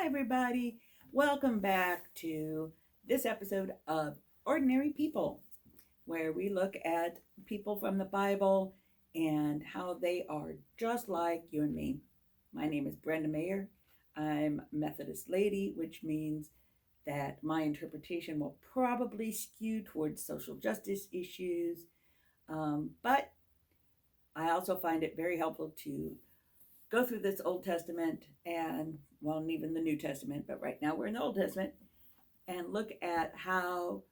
Hi, everybody. Welcome back to this episode of Ordinary People, where we look at people from the Bible and how they are just like you and me. My name is Brenda Mayer. I'm a Methodist lady, which means that my interpretation will probably skew towards social justice issues, but I also find it very helpful to go through this Old Testament and, well, and even the New Testament, but right now we're in the Old Testament, and look at how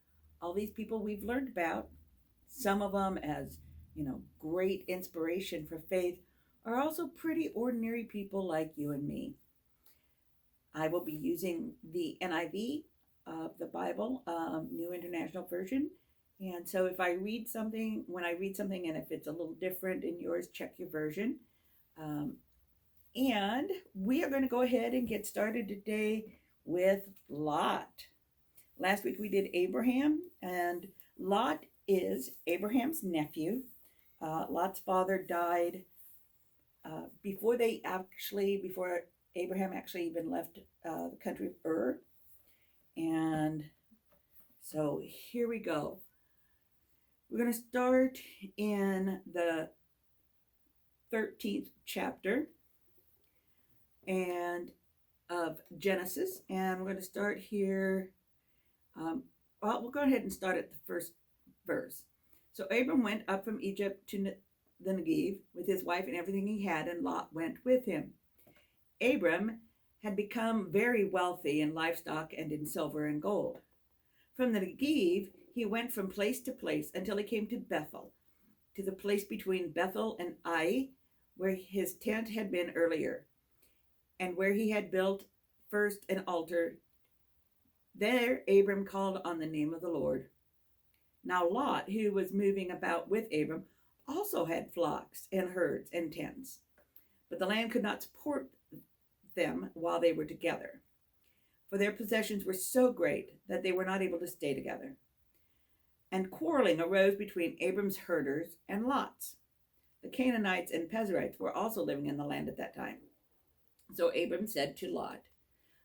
all these people we've learned about, some of them as, great inspiration for faith, are also pretty ordinary people like you and me. I will be using the NIV of the Bible, New International Version. And so if I read something, when I read something, and if it's a little different in yours, check your version. Um, and we are going to go ahead and get started today with Lot. Last week we did Abraham, and Lot is Abraham's nephew. Lot's father died before Abraham actually even left the country of Ur. And so here we go. We're going to start in the 13th chapter and of Genesis, and we're going to start here. We'll go ahead and start at the first verse. So Abram went up from Egypt to the Negev with his wife and everything he had, and Lot went with him. Abram had become very wealthy in livestock and in silver and gold. From the Negev, he went from place to place until he came to Bethel, to the place between Bethel and Ai, where his tent had been earlier, and where he had built first an altar. There Abram called on the name of the Lord. Now Lot, who was moving about with Abram, also had flocks and herds and tents, but the land could not support them while they were together, for their possessions were so great that they were not able to stay together. And quarreling arose between Abram's herders and Lot's. The Canaanites and Perizzites were also living in the land at that time. So Abram said to Lot,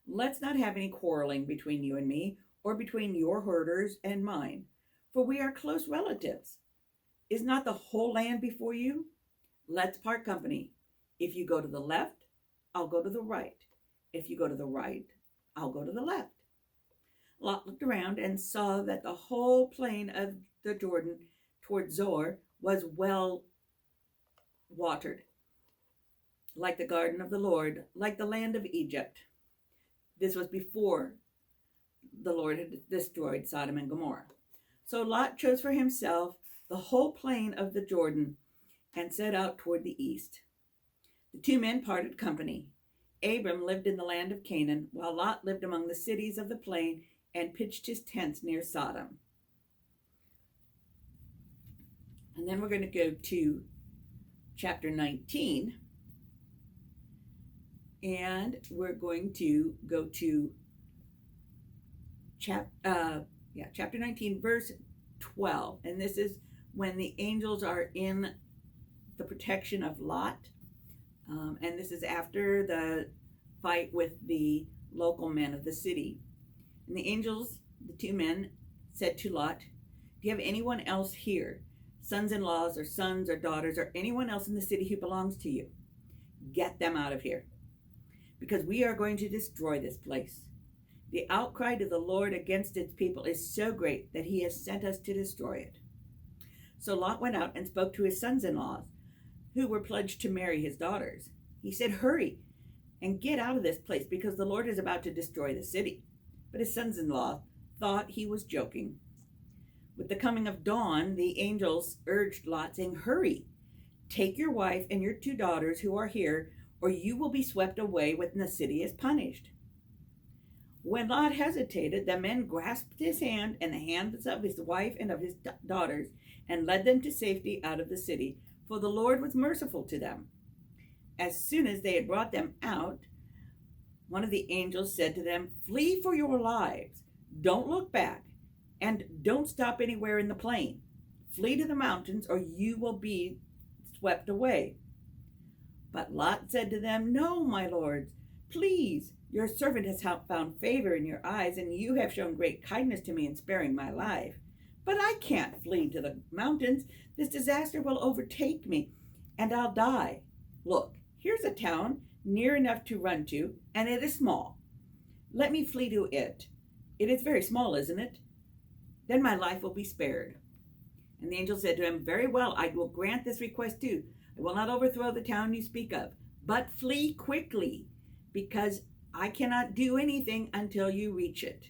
"Let's not have any quarreling between you and me, or between your herders and mine, for we are close relatives. Is not the whole land before you? Let's part company. If you go to the left, I'll go to the right. If you go to the right, I'll go to the left." Lot looked around and saw that the whole plain of the Jordan toward Zoar was well watered, like the garden of the Lord, like the land of Egypt. This was before the Lord had destroyed Sodom and Gomorrah. So Lot chose for himself the whole plain of the Jordan and set out toward the east. The two men parted company. Abram lived in the land of Canaan, while Lot lived among the cities of the plain and pitched his tents near Sodom. And then we're going to go to chapter 19. And we're going to go to chapter 19, verse 12. And this is when the angels are in the protection of Lot. And this is after the fight with the local men of the city. And the angels, the two men, said to Lot, "Do you have anyone else here, sons-in-laws or sons or daughters or anyone else in the city who belongs to you? Get them out of here, because we are going to destroy this place. The outcry to the Lord against its people is so great that he has sent us to destroy it." So Lot went out and spoke to his sons-in-laws, who were pledged to marry his daughters. He said, "Hurry and get out of this place, because the Lord is about to destroy the city." But his sons-in-law thought he was joking. With the coming of dawn, the angels urged Lot, saying, "Hurry, take your wife and your two daughters who are here, or you will be swept away when the city is punished." When Lot hesitated, the men grasped his hand and the hands of his wife and of his daughters and led them to safety out of the city, for the Lord was merciful to them. As soon as they had brought them out, one of the angels said to them, "Flee for your lives. Don't look back, and don't stop anywhere in the plain. Flee to the mountains, or you will be swept away." But Lot said to them, "No, my lords, Please, your servant has found favor in your eyes, and you have shown great kindness to me in sparing my life. But I can't flee to the mountains. This disaster will overtake me, and I'll die. Look, here's a town near enough to run to, and it is small. Let me flee to it. It is very small, isn't it? Then my life will be spared. And the angel said to him, Very well, I will grant this request too. I will not overthrow the town you speak of, but flee quickly, because I cannot do anything until you reach it.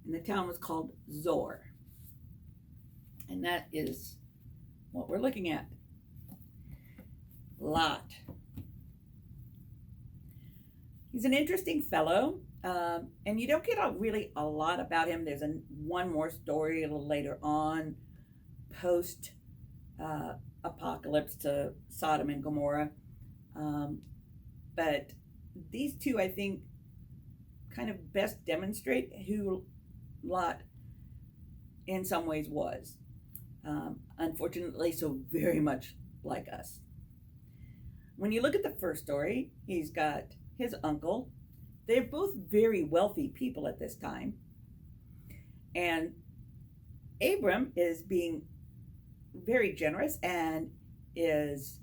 And the town was called Zor. And that is what we're looking at. Lot. He's an interesting fellow, and you don't get really a lot about him. There's one more story a little later on, post apocalypse to Sodom and Gomorrah. But these two, I think, kind of best demonstrate who Lot in some ways was. Unfortunately, so very much like us. When you look at the first story, he's got his uncle. They're both very wealthy people at this time. And Abram is being very generous and is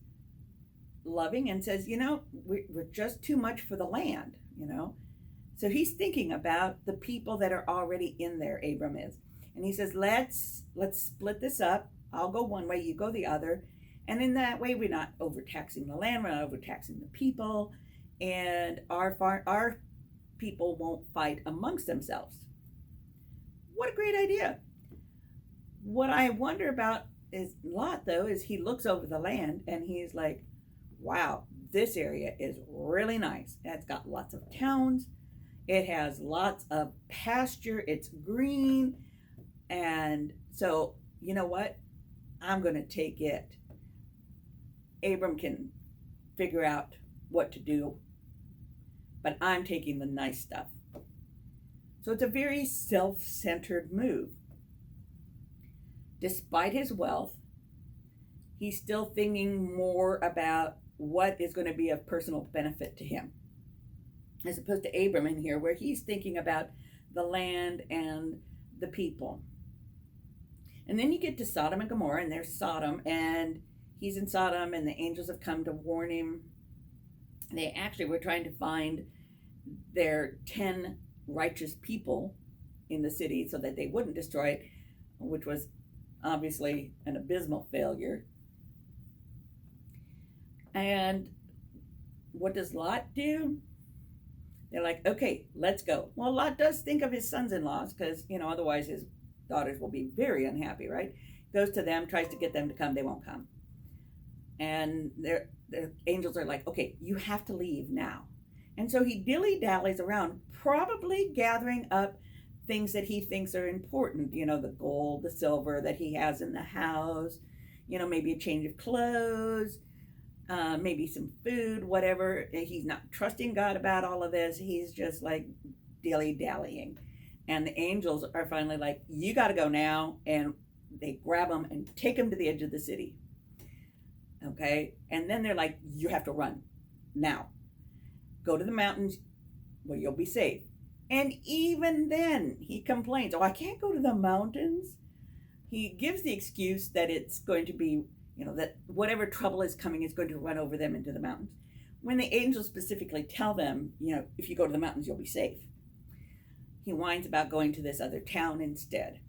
loving and says, we're just too much for the land, So he's thinking about the people that are already in there, Abram is. And he says, let's split this up. I'll go one way, you go the other. And in that way, we're not overtaxing the land, we're not overtaxing the people, and our people won't fight amongst themselves. What a great idea. What I wonder about is Lot, though, is he looks over the land and he's like, wow, this area is really nice. It's got lots of towns. It has lots of pasture. It's green. And so, you know what? I'm going to take it. Abram can figure out what to do, but I'm taking the nice stuff. So it's a very self-centered move. Despite his wealth, he's still thinking more about what is going to be of personal benefit to him, as opposed to Abram in here, where he's thinking about the land and the people. And then you get to Sodom and Gomorrah, and there's Sodom, and he's in Sodom, and the angels have come to warn him. They actually were trying to find their 10 righteous people in the city so that they wouldn't destroy it, which was obviously an abysmal failure. And what does Lot do? They're like, okay, let's go. Well, Lot does think of his sons-in-laws because, otherwise his daughters will be very unhappy, right? Goes to them, tries to get them to come. They won't come. And the angels are like, okay, you have to leave now. And so he dilly-dallies around, probably gathering up things that he thinks are important. The gold, the silver that he has in the house, maybe a change of clothes, maybe some food, whatever. He's not trusting God about all of this. He's just like dilly-dallying. And the angels are finally like, you got to go now. And they grab him and take him to the edge of the city. Okay? And then they're like, you have to run now. Go to the mountains where you'll be safe. And even then, he complains, I can't go to the mountains. He gives the excuse that it's going to be, that whatever trouble is coming is going to run over them into the mountains. When the angels specifically tell them, if you go to the mountains, you'll be safe. He whines about going to this other town instead.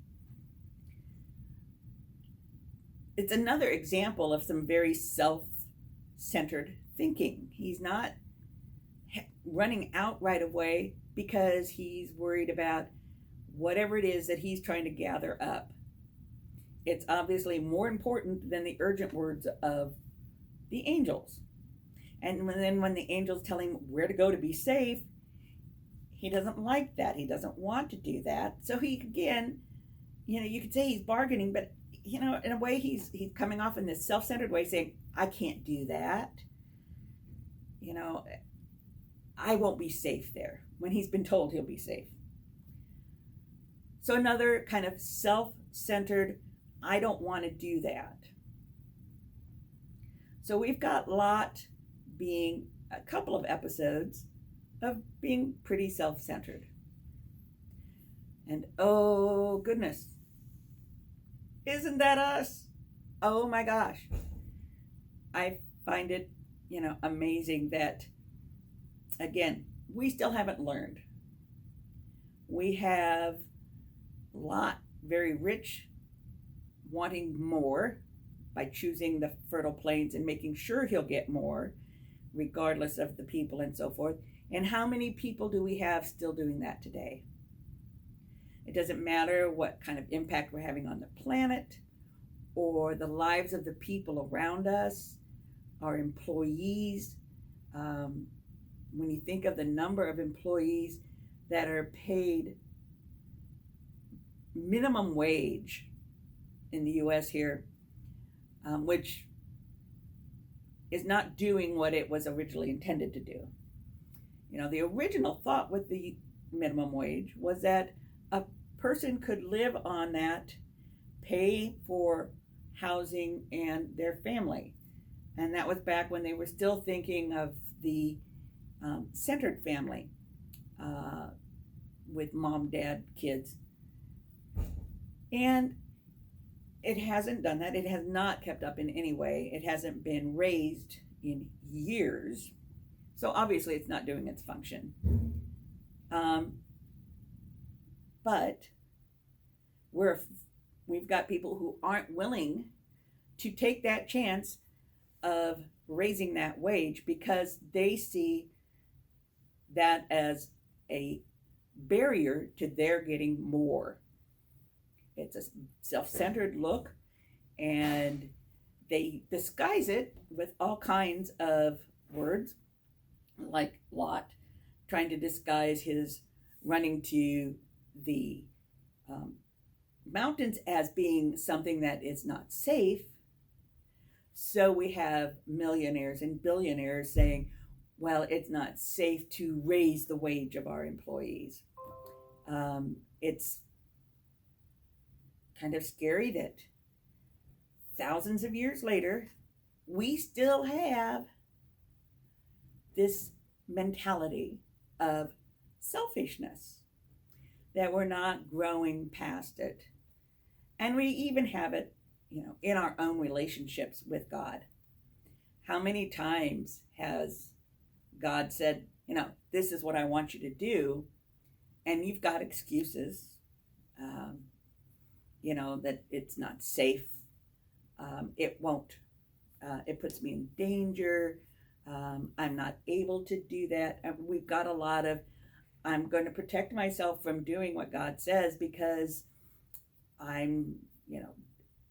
It's another example of some very self-centered thinking. He's not running out right away because he's worried about whatever it is that he's trying to gather up. It's obviously more important than the urgent words of the angels. And then when the angels tell him where to go to be safe, he doesn't like that. He doesn't want to do that. So he, again, you could say he's bargaining, but, in a way he's coming off in this self-centered way saying, I can't do that. I won't be safe there, when he's been told he'll be safe. So another kind of self-centered, I don't want to do that. So we've got Lot being a couple of episodes of being pretty self centered. And oh, goodness, isn't that us? Oh my gosh. I find it, amazing that, again, we still haven't learned. We have Lot, very rich, wanting more by choosing the fertile plains and making sure he'll get more, regardless of the people and so forth. And how many people do we have still doing that today? It doesn't matter what kind of impact we're having on the planet or the lives of the people around us, our employees. When you think of the number of employees that are paid minimum wage in the US here, which is not doing what it was originally intended to do. The original thought with the minimum wage was that a person could live on that, pay for housing and their family. And that was back when they were still thinking of the centered family, with mom, dad, kids. And it hasn't done that. It has not kept up in any way. It hasn't been raised in years. So obviously it's not doing its function. But we've got people who aren't willing to take that chance of raising that wage because they see that as a barrier to their getting more. It's a self-centered look, and they disguise it with all kinds of words, like Lot trying to disguise his running to the mountains as being something that is not safe. So we have millionaires and billionaires saying, well, it's not safe to raise the wage of our employees. It's kind of scary that thousands of years later, we still have this mentality of selfishness, that we're not growing past it. And we even have it, in our own relationships with God. How many times has God said, this is what I want you to do, and you've got excuses, that it's not safe, it won't, it puts me in danger, I'm not able to do that. And we've got a lot of, I'm going to protect myself from doing what God says because I'm,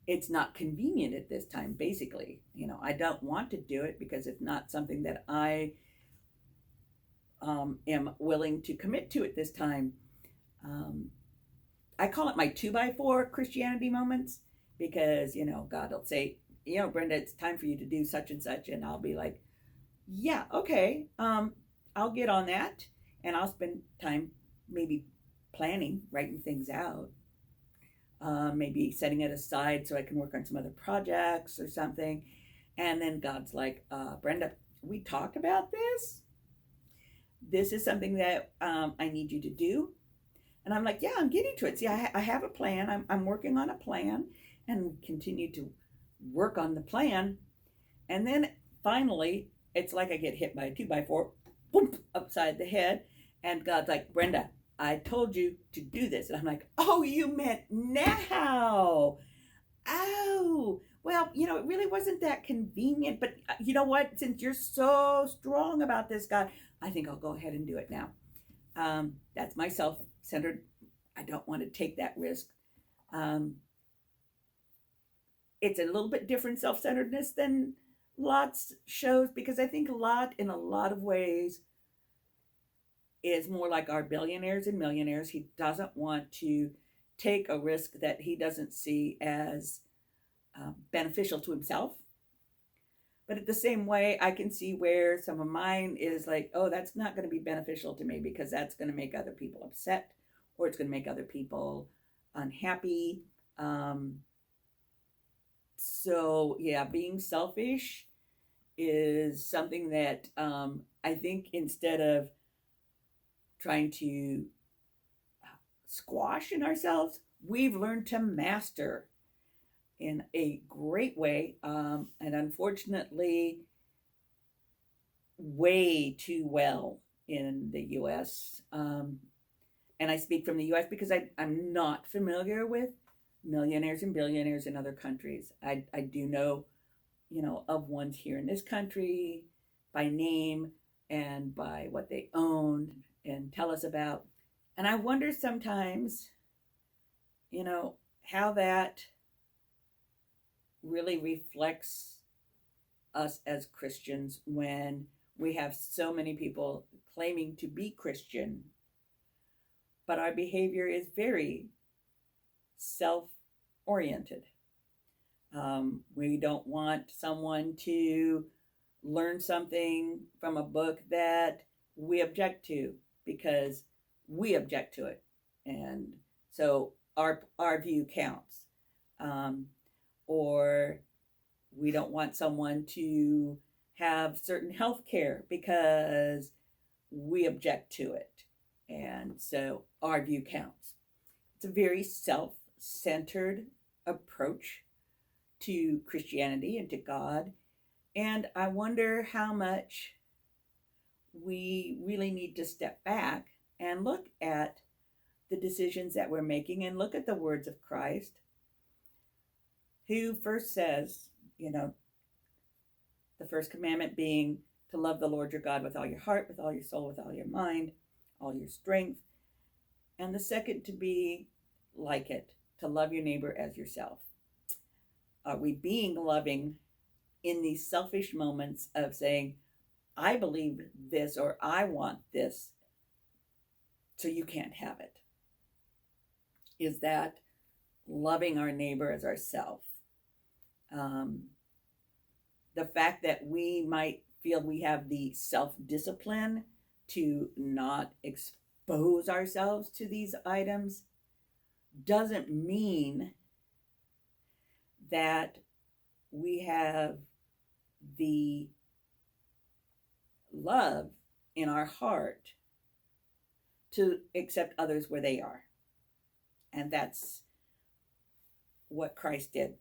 it's not convenient at this time, basically. I don't want to do it because it's not something that I am willing to commit to at this time. I call it my 2x4 Christianity moments because, God will say, Brenda, it's time for you to do such and such. And I'll be like, yeah, okay, I'll get on that. And I'll spend time maybe planning, writing things out, maybe setting it aside so I can work on some other projects or something. And then God's like, Brenda, we talked about this. This is something that I need you to do. And I'm like, yeah, I'm getting to it. See, I have a plan. I'm working on a plan, and continue to work on the plan. And then finally, it's like I get hit by a 2x4, boom, upside the head. And God's like, Brenda, I told you to do this. And I'm like, oh, you meant now. Oh, well, it really wasn't that convenient. But you know what? Since you're so strong about this, God, I think I'll go ahead and do it now. That's my self-centered. I don't want to take that risk. It's a little bit different self-centeredness than Lot's shows, because I think Lot, in a lot of ways, is more like our billionaires and millionaires. He doesn't want to take a risk that he doesn't see as beneficial to himself. But at the same way, I can see where some of mine is like, oh, that's not going to be beneficial to me because that's going to make other people upset, or it's going to make other people unhappy. So yeah, being selfish is something that I think instead of trying to squash in ourselves, we've learned to master in a great way. And unfortunately, way too well in the US. And I speak from the US because I'm not familiar with millionaires and billionaires in other countries. I do know, of ones here in this country by name and by what they owned and tell us about. And I wonder sometimes, how that really reflects us as Christians when we have so many people claiming to be Christian, but our behavior is very self oriented. We don't want someone to learn something from a book that we object to because we object to it. And so our view counts. Or we don't want someone to have certain health care because we object to it. And so our view counts. It's a very self centered approach to Christianity and to God. And I wonder how much we really need to step back and look at the decisions that we're making and look at the words of Christ, who first says, the first commandment being to love the Lord your God with all your heart, with all your soul, with all your mind, all your strength. And the second to be like it, to love your neighbor as yourself. Are we being loving in these selfish moments of saying, I believe this or I want this, so you can't have it? Is that loving our neighbor as ourself? The fact that we might feel we have the self-discipline to not expose ourselves to these items doesn't mean that we have the love in our heart to accept others where they are. And that's what Christ did.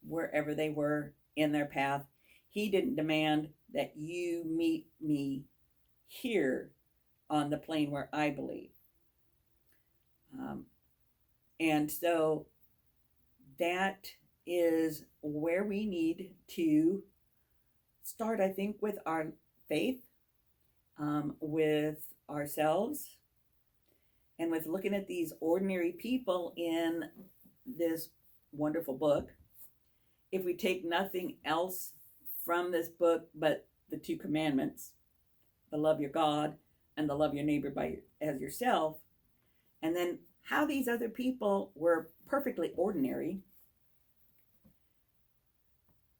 Wherever they were in their path, he didn't demand that you meet me here on the plane where I believe. And so that is where we need to start, I think, with our faith, with ourselves, and with looking at these ordinary people in this wonderful book. If we take nothing else from this book but the two commandments, the love your God and the love your neighbor as yourself, and then how these other people were perfectly ordinary,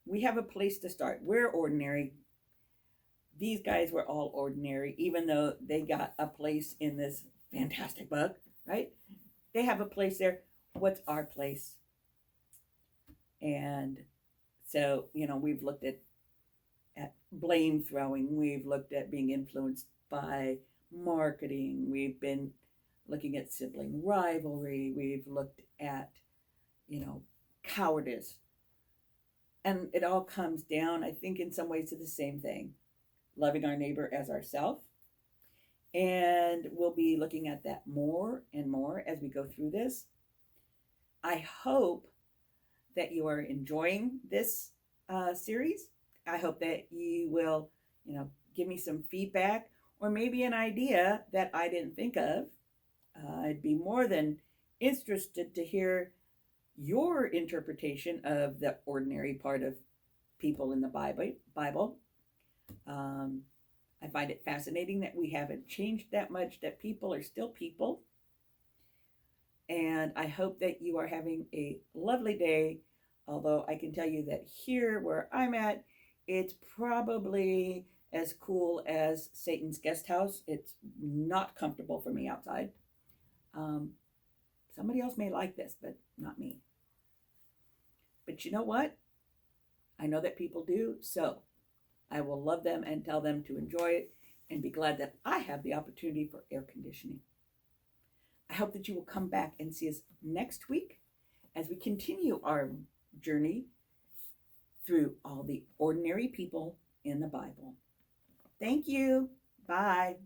we have a place to start. We're ordinary. These guys were all ordinary, even though they got a place in this fantastic book, right? They have a place there. What's our place? And so, we've looked at blame throwing. We've looked at being influenced by marketing. We've been looking at sibling rivalry. We've looked at, cowardice. And it all comes down, I think, in some ways to the same thing, loving our neighbor as ourselves. And we'll be looking at that more and more as we go through this. I hope that you are enjoying this series. I hope that you will, give me some feedback or maybe an idea that I didn't think of. I'd be more than interested to hear your interpretation of the ordinary part of people in the Bible. I find it fascinating that we haven't changed that much, that people are still people. And I hope that you are having a lovely day. Although I can tell you that here where I'm at, it's probably as cool as Satan's guest house. It's not comfortable for me outside. Somebody else may like this, but not me. But you know what? I know that people do. So I will love them and tell them to enjoy it and be glad that I have the opportunity for air conditioning. I hope that you will come back and see us next week as we continue our journey through all the ordinary people in the Bible. Thank you. Bye.